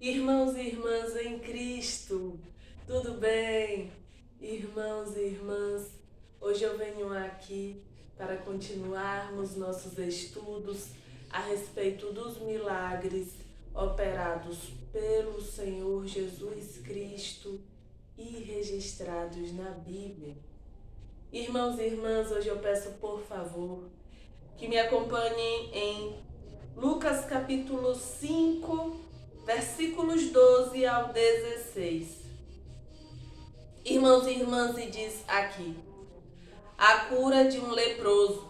Irmãos e irmãs em Cristo, tudo bem? Irmãos e irmãs, hoje eu venho aqui para continuarmos nossos estudos a respeito dos milagres operados pelo Senhor Jesus Cristo e registrados na Bíblia. Irmãos e irmãs, hoje eu peço por favor que me acompanhem em Lucas capítulo 5, versículos 12 ao 16. Irmãos e irmãs, e diz aqui: a cura de um leproso.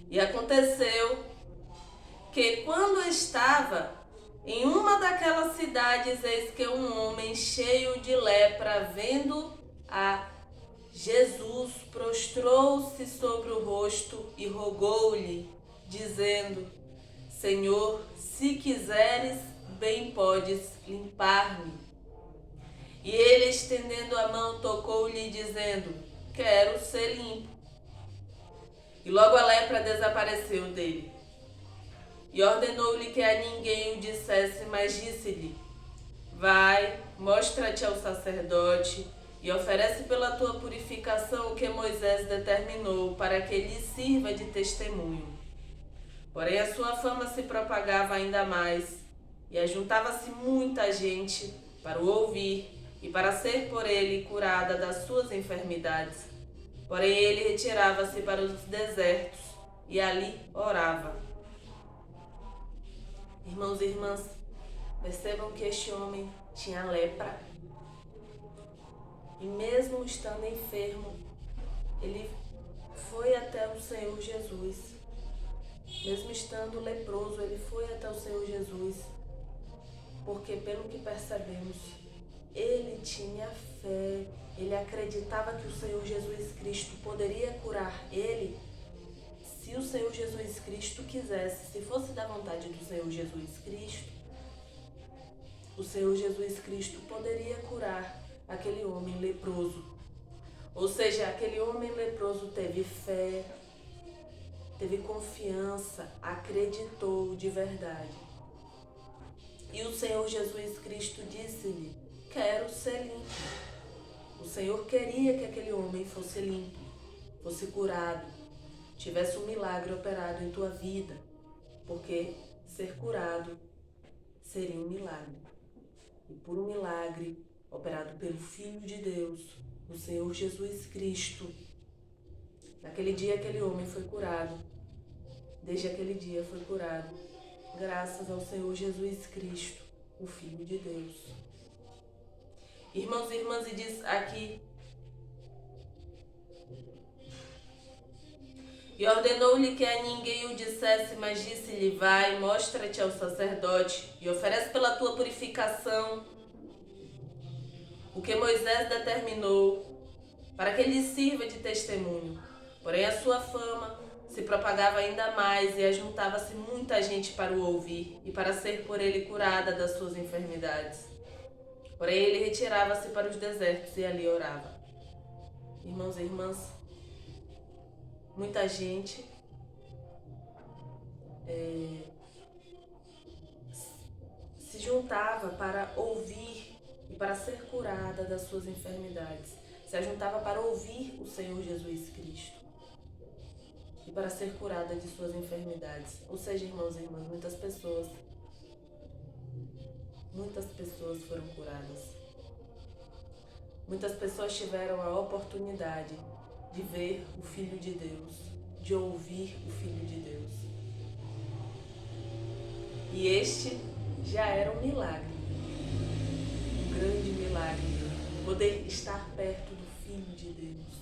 E aconteceu que quando estava em uma daquelas cidades, eis que um homem cheio de lepra, vendo a Jesus, prostrou-se sobre o rosto e rogou-lhe, dizendo: Senhor, se quiseres, bem podes limpar-me. E ele, estendendo a mão, tocou-lhe, dizendo: quero ser limpo. E logo a lepra desapareceu dele. E ordenou-lhe que a ninguém o dissesse, mas disse-lhe: vai, mostra-te ao sacerdote e oferece pela tua purificação o que Moisés determinou, para que lhe sirva de testemunho. Porém a sua fama se propagava ainda mais, e ajuntava-se muita gente para o ouvir e para ser por ele curada das suas enfermidades. Porém ele retirava-se para os desertos e ali orava. Irmãos e irmãs, percebam que este homem tinha lepra. E mesmo estando enfermo, ele foi até o Senhor Jesus. Mesmo estando leproso, ele foi até o Senhor Jesus. Porque, pelo que percebemos, ele tinha fé. Ele acreditava que o Senhor Jesus Cristo poderia curar ele se o Senhor Jesus Cristo quisesse. Se fosse da vontade do Senhor Jesus Cristo, o Senhor Jesus Cristo poderia curar aquele homem leproso. Ou seja, aquele homem leproso teve fé, teve confiança, acreditou de verdade. E o Senhor Jesus Cristo disse-lhe: quero ser limpo. O Senhor queria que aquele homem fosse limpo, fosse curado, tivesse um milagre operado em tua vida, porque ser curado seria um milagre. E por um milagre operado pelo Filho de Deus, o Senhor Jesus Cristo, naquele dia aquele homem foi curado. Desde aquele dia foi curado, graças ao Senhor Jesus Cristo, o Filho de Deus. Irmãos e irmãs, e diz aqui: e ordenou-lhe que a ninguém o dissesse, mas disse-lhe: vai, mostra-te ao sacerdote e oferece pela tua purificação o que Moisés determinou, para que lhe sirva de testemunho. Porém a sua fama se propagava ainda mais e ajuntava-se muita gente para o ouvir e para ser por ele curada das suas enfermidades. Porém ele retirava-se para os desertos e ali orava. Irmãos e irmãs, muita gente se juntava para ouvir e para ser curada das suas enfermidades. Se ajuntava para ouvir o Senhor Jesus Cristo e para ser curada de suas enfermidades. Ou seja, irmãos e irmãs, muitas pessoas foram curadas. Muitas pessoas tiveram a oportunidade de ver o Filho de Deus, de ouvir o Filho de Deus. E este já era um milagre, um grande milagre, poder estar perto do Filho de Deus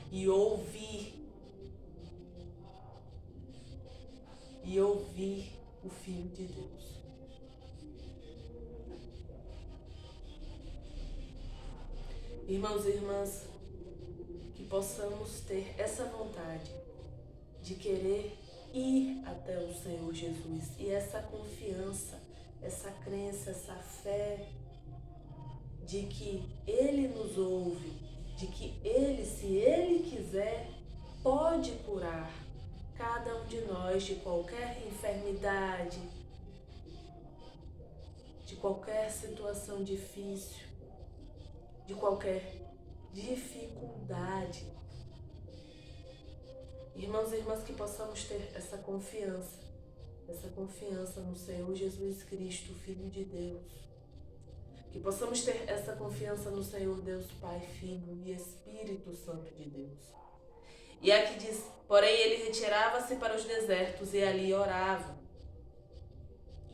e ouvir o Filho de Deus. Irmãos e irmãs, que possamos ter essa vontade de querer ir até o Senhor Jesus e essa confiança, essa crença, essa fé de que Ele nos ouve, de que Ele, se Ele quiser, pode curar cada um de nós de qualquer enfermidade, de qualquer situação difícil, de qualquer dificuldade. Irmãos e irmãs, que possamos ter essa confiança no Senhor Jesus Cristo, Filho de Deus. Que possamos ter essa confiança no Senhor Deus Pai, Filho e Espírito Santo de Deus. E aqui diz, porém ele retirava-se para os desertos e ali orava.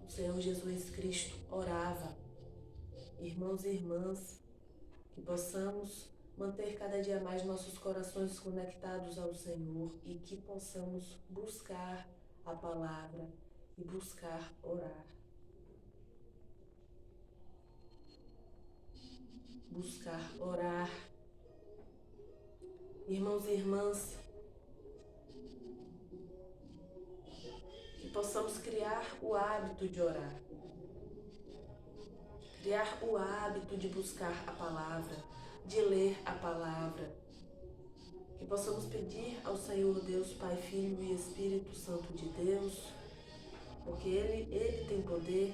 O Senhor Jesus Cristo orava. Irmãos e irmãs, que possamos manter cada dia mais nossos corações conectados ao Senhor e que possamos buscar a palavra e buscar orar. Buscar orar. Irmãos e irmãs, que possamos criar o hábito de orar. Criar o hábito de buscar a palavra, de ler a palavra. Que possamos pedir ao Senhor Deus, Pai, Filho e Espírito Santo de Deus, porque Ele tem poder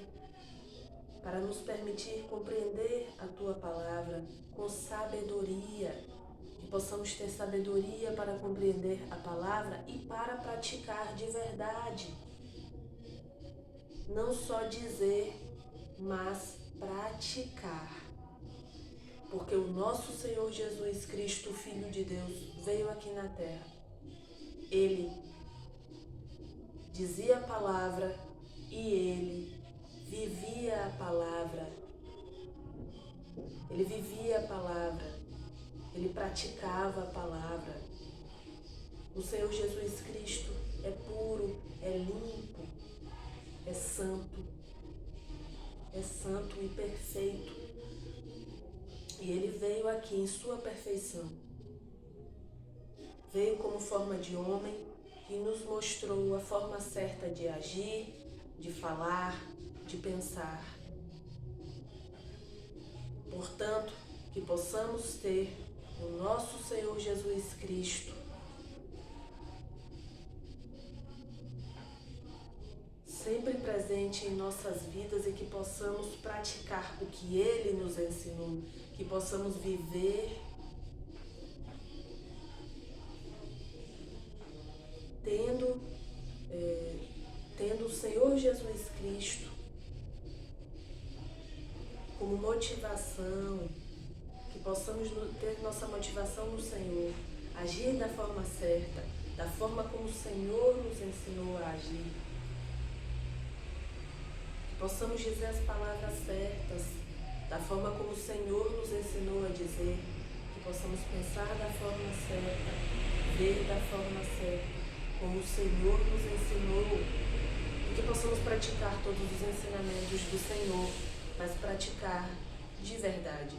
para nos permitir compreender a Tua palavra com sabedoria. Que possamos ter sabedoria para compreender a palavra e para praticar de verdade. Não só dizer, mas praticar. Porque o nosso Senhor Jesus Cristo, Filho de Deus, veio aqui na terra. Ele dizia a palavra e ele vivia a palavra. Ele vivia a palavra. Ele praticava a palavra. O Senhor Jesus Cristo é puro, é limpo, é santo e perfeito. E ele veio aqui em sua perfeição. Veio como forma de homem e nos mostrou a forma certa de agir, de falar, de pensar. Portanto, que possamos ter o nosso Senhor Jesus Cristo sempre presente em nossas vidas e que possamos praticar o que Ele nos ensinou, que possamos viver tendo o Senhor Jesus Cristo como motivação, que possamos ter nossa motivação no Senhor, agir da forma certa, da forma como o Senhor nos ensinou a agir. Que possamos dizer as palavras certas, da forma como o Senhor nos ensinou a dizer. Que possamos pensar da forma certa, ver da forma certa, como o Senhor nos ensinou. E que possamos praticar todos os ensinamentos do Senhor, mas praticar de verdade.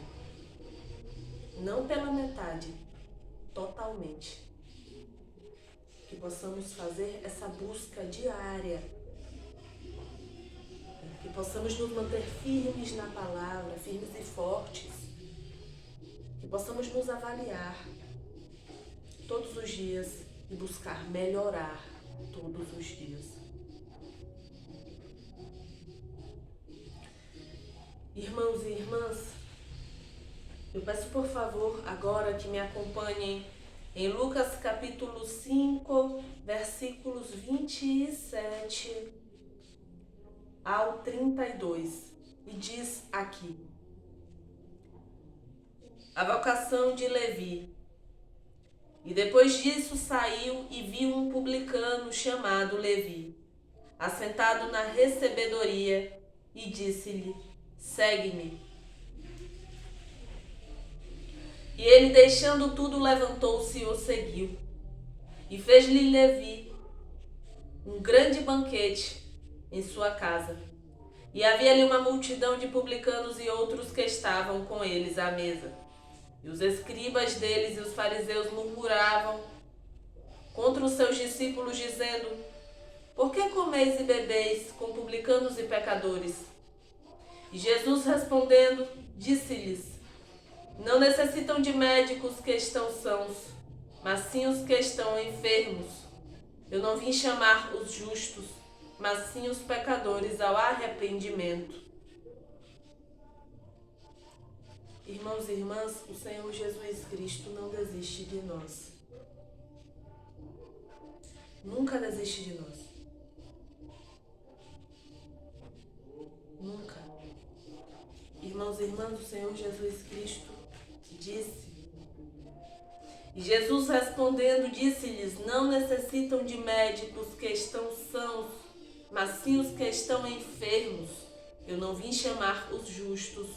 Não pela metade, totalmente. Que possamos fazer essa busca diária. Que possamos nos manter firmes na palavra, firmes e fortes. Que possamos nos avaliar todos os dias e buscar melhorar todos os dias. Irmãos e irmãs, eu peço por favor agora que me acompanhem em Lucas capítulo 5, versículos 27 ao 32. E diz aqui: a vocação de Levi. E depois disso saiu e viu um publicano chamado Levi, assentado na recebedoria, e disse-lhe: segue-me. E ele, deixando tudo, levantou-se e o seguiu. E fez-lhe Levi um grande banquete em sua casa. E havia ali uma multidão de publicanos e outros que estavam com eles à mesa. E os escribas deles e os fariseus murmuravam contra os seus discípulos, dizendo: por que comeis e bebeis com publicanos e pecadores? E Jesus respondendo, disse-lhes: não necessitam de médicos que estão sãos, mas sim os que estão enfermos. Eu não vim chamar os justos, mas sim os pecadores ao arrependimento. Irmãos e irmãs, o Senhor Jesus Cristo não desiste de nós. Nunca desiste de nós. Nunca. Irmãos e irmãs, o Senhor Jesus Cristo disse. E Jesus respondendo disse-lhes: não necessitam de médicos que estão sãos, mas sim os que estão enfermos. Eu não vim chamar os justos,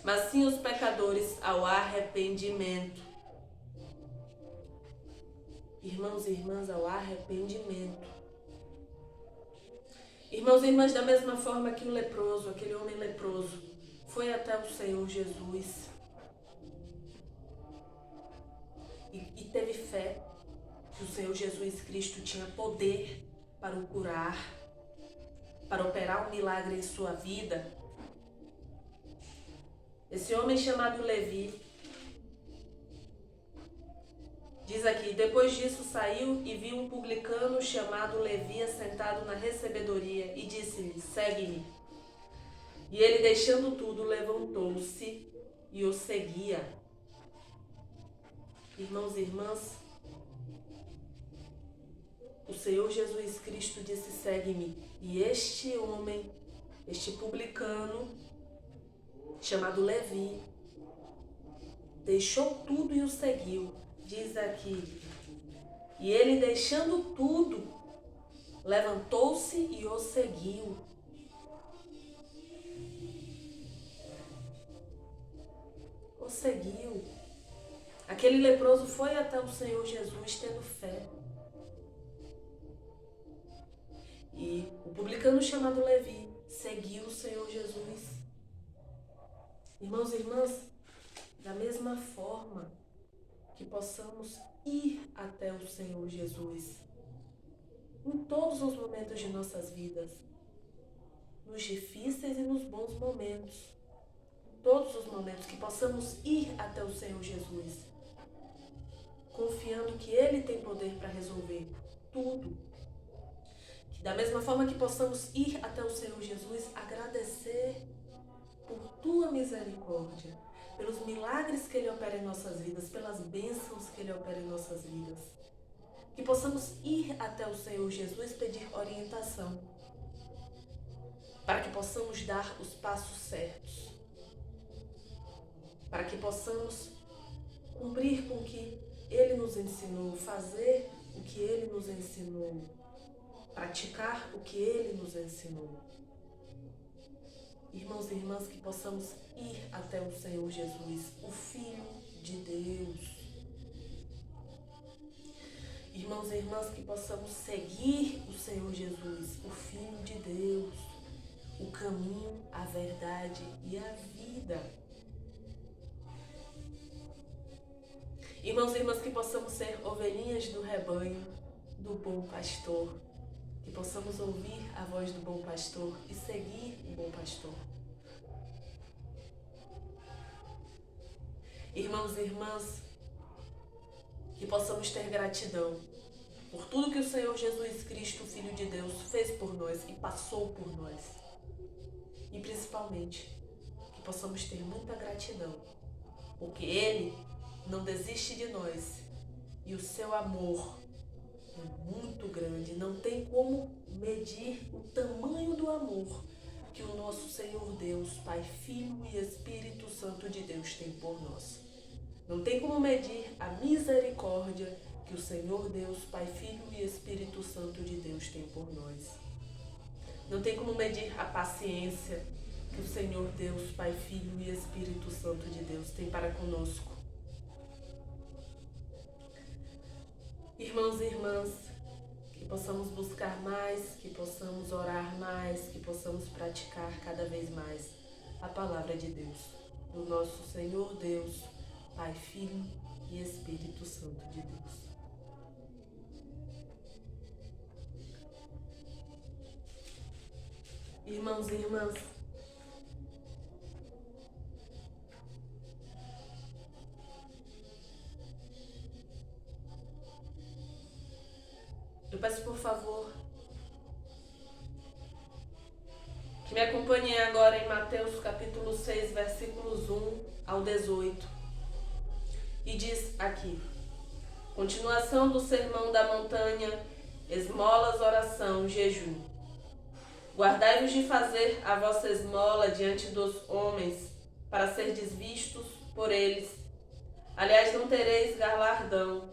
mas sim os pecadores ao arrependimento. Irmãos e irmãs, ao arrependimento. Irmãos e irmãs, da mesma forma que o leproso, aquele homem leproso, foi até o Senhor Jesus e teve fé que o Senhor Jesus Cristo tinha poder para o curar, para operar um milagre em sua vida. Esse homem chamado Levi, diz aqui, depois disso saiu e viu um publicano chamado Levi assentado na recebedoria e disse-lhe: segue-me. E ele, deixando tudo, levantou-se e o seguia. Irmãos e irmãs, o Senhor Jesus Cristo disse: segue-me. E este homem, este publicano, chamado Levi, deixou tudo e o seguiu. Diz aqui, e ele, deixando tudo, levantou-se e o seguiu. O seguiu. Aquele leproso foi até o Senhor Jesus tendo fé. E o publicano chamado Levi seguiu o Senhor Jesus. Irmãos e irmãs, da mesma forma que possamos ir até o Senhor Jesus em todos os momentos de nossas vidas, nos difíceis e nos bons momentos, em todos os momentos que possamos ir até o Senhor Jesus, confiando que Ele tem poder para resolver tudo. Que da mesma forma que possamos ir até o Senhor Jesus, agradecer por Tua misericórdia, pelos milagres que Ele opera em nossas vidas, pelas bênçãos que Ele opera em nossas vidas. Que possamos ir até o Senhor Jesus pedir orientação, para que possamos dar os passos certos, para que possamos cumprir com o que Ele nos ensinou, fazer o que Ele nos ensinou, praticar o que Ele nos ensinou. Irmãos e irmãs, que possamos ir até o Senhor Jesus, o Filho de Deus. Irmãos e irmãs, que possamos seguir o Senhor Jesus, o Filho de Deus, o caminho, a verdade e a vida. Irmãos e irmãs, que possamos ser ovelhinhas do rebanho do bom pastor, que possamos ouvir a voz do bom pastor e seguir o bom pastor. Irmãos e irmãs, que possamos ter gratidão por tudo que o Senhor Jesus Cristo, Filho de Deus, fez por nós e passou por nós. E principalmente, que possamos ter muita gratidão, porque Ele não desiste de nós e o seu amor é muito grande. Não tem como medir o tamanho do amor que o nosso Senhor Deus, Pai, Filho e Espírito Santo de Deus tem por nós. Não tem como medir a misericórdia que o Senhor Deus, Pai, Filho e Espírito Santo de Deus tem por nós. Não tem como medir a paciência que o Senhor Deus, Pai, Filho e Espírito Santo de Deus tem para conosco. Irmãos e irmãs, que possamos buscar mais, que possamos orar mais, que possamos praticar cada vez mais a palavra de Deus, do nosso Senhor Deus, Pai, Filho e Espírito Santo de Deus. Irmãos e irmãs, eu peço por favor Que me acompanhem agora em Mateus capítulo 6, versículos 1 ao 18. E diz aqui: continuação do sermão da montanha, esmolas, oração, jejum. Guardai-vos de fazer a vossa esmola diante dos homens, para serdes vistos por eles. Aliás, não tereis galardão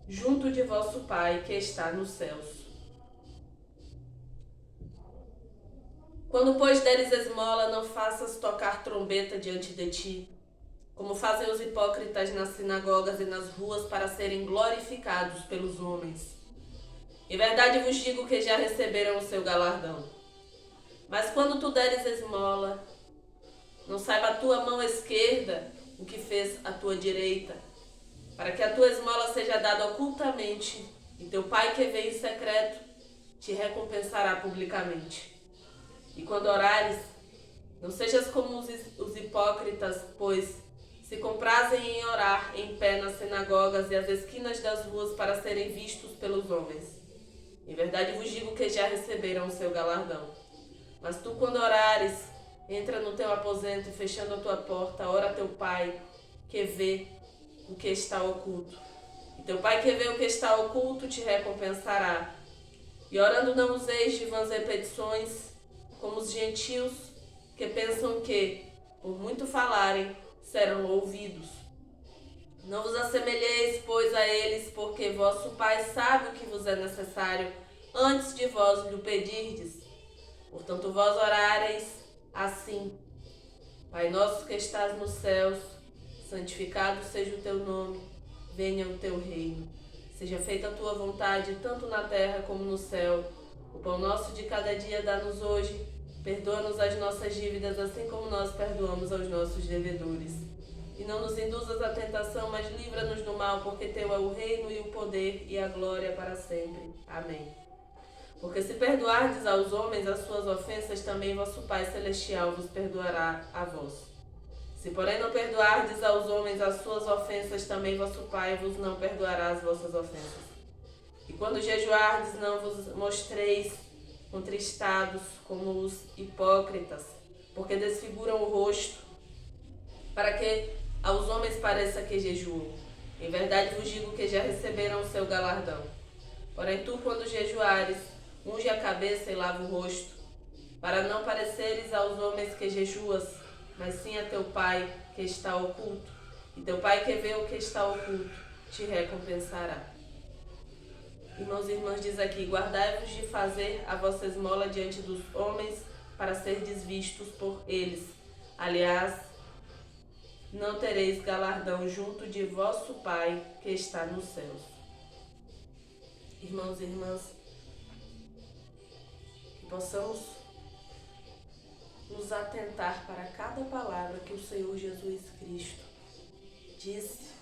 junto de vosso Pai que está nos céus. Quando, pois, deres esmola, não faças tocar trombeta diante de ti, como fazem os hipócritas nas sinagogas e nas ruas para serem glorificados pelos homens. Em verdade vos digo que já receberam o seu galardão. Mas quando tu deres esmola, não saiba a tua mão esquerda o que fez a tua direita, para que a tua esmola seja dada ocultamente, e teu Pai que vê em secreto te recompensará publicamente. E quando orares, não sejas como os hipócritas, pois se comprazem em orar em pé nas sinagogas e às esquinas das ruas para serem vistos pelos homens. Em verdade vos digo que já receberam o seu galardão. Mas tu, quando orares, entra no teu aposento e, fechando a tua porta, ora a teu Pai que vê o que está oculto. E teu Pai que vê o que está oculto te recompensará. E orando não useis de vãs repetições, como os gentios que pensam que, por muito falarem, serão ouvidos. Não vos assemelheis, pois, a eles, porque vosso Pai sabe o que vos é necessário, antes de vós lhe pedirdes. Portanto, vós orareis assim: Pai nosso que estás nos céus, santificado seja o teu nome, venha o teu reino. Seja feita a tua vontade, tanto na terra como no céu. O pão nosso de cada dia dá-nos hoje. Perdoa-nos as nossas dívidas, assim como nós perdoamos aos nossos devedores. E não nos induzas à tentação, mas livra-nos do mal, porque teu é o reino e o poder e a glória para sempre. Amém. Porque se perdoardes aos homens as suas ofensas, também vosso Pai Celestial vos perdoará a vós. Se, porém, não perdoardes aos homens as suas ofensas, também vosso Pai vos não perdoará as vossas ofensas. E quando jejuardes, não vos mostreis contristados como os hipócritas, porque desfiguram o rosto, para que aos homens pareça que jejuam. Em verdade vos digo que já receberam o seu galardão. Porém tu, quando jejuares, unge a cabeça e lava o rosto, para não pareceres aos homens que jejuas, mas sim a teu Pai que está oculto. E teu Pai que vê o que está oculto te recompensará. Irmãos e irmãs, diz aqui: guardai-vos de fazer a vossa esmola diante dos homens, para serdes vistos por eles. Aliás, não tereis galardão junto de vosso Pai que está nos céus. Irmãos e irmãs, que possamos nos atentar para cada palavra que o Senhor Jesus Cristo disse,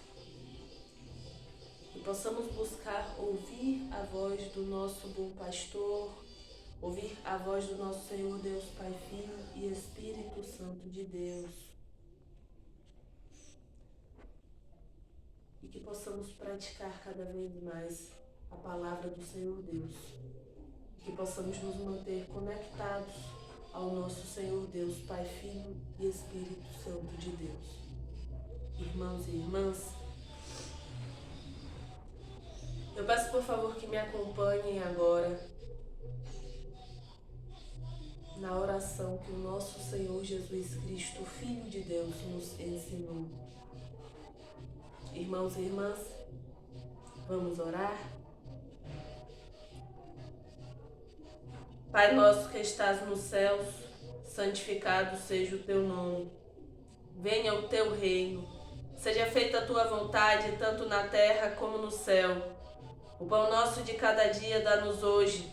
e possamos buscar ouvir a voz do nosso bom pastor, ouvir a voz do nosso Senhor Deus Pai, Filho e Espírito Santo de Deus. E que possamos praticar cada vez mais a palavra do Senhor Deus. E que possamos nos manter conectados ao nosso Senhor Deus, Pai, Filho e Espírito Santo de Deus. Irmãos e irmãs, eu peço por favor que me acompanhem agora na oração que o nosso Senhor Jesus Cristo, Filho de Deus, nos ensinou. Irmãos e irmãs, vamos orar? Pai nosso que estás nos céus, santificado seja o teu nome. Venha o teu reino. Seja feita a tua vontade, tanto na terra como no céu. O pão nosso de cada dia dá-nos hoje.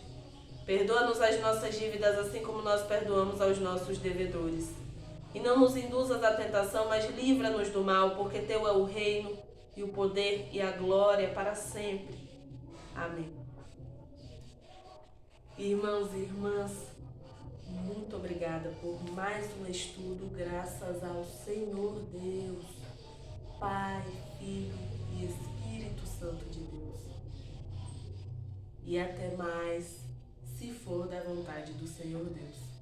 Perdoa-nos as nossas dívidas, assim como nós perdoamos aos nossos devedores. E não nos induzas à tentação, mas livra-nos do mal, porque teu é o reino, e o poder e a glória para sempre. Amém. Irmãos e irmãs, muito obrigada por mais um estudo, graças ao Senhor Deus, Pai, Filho e Espírito Santo de Deus. E até mais, se for da vontade do Senhor Deus.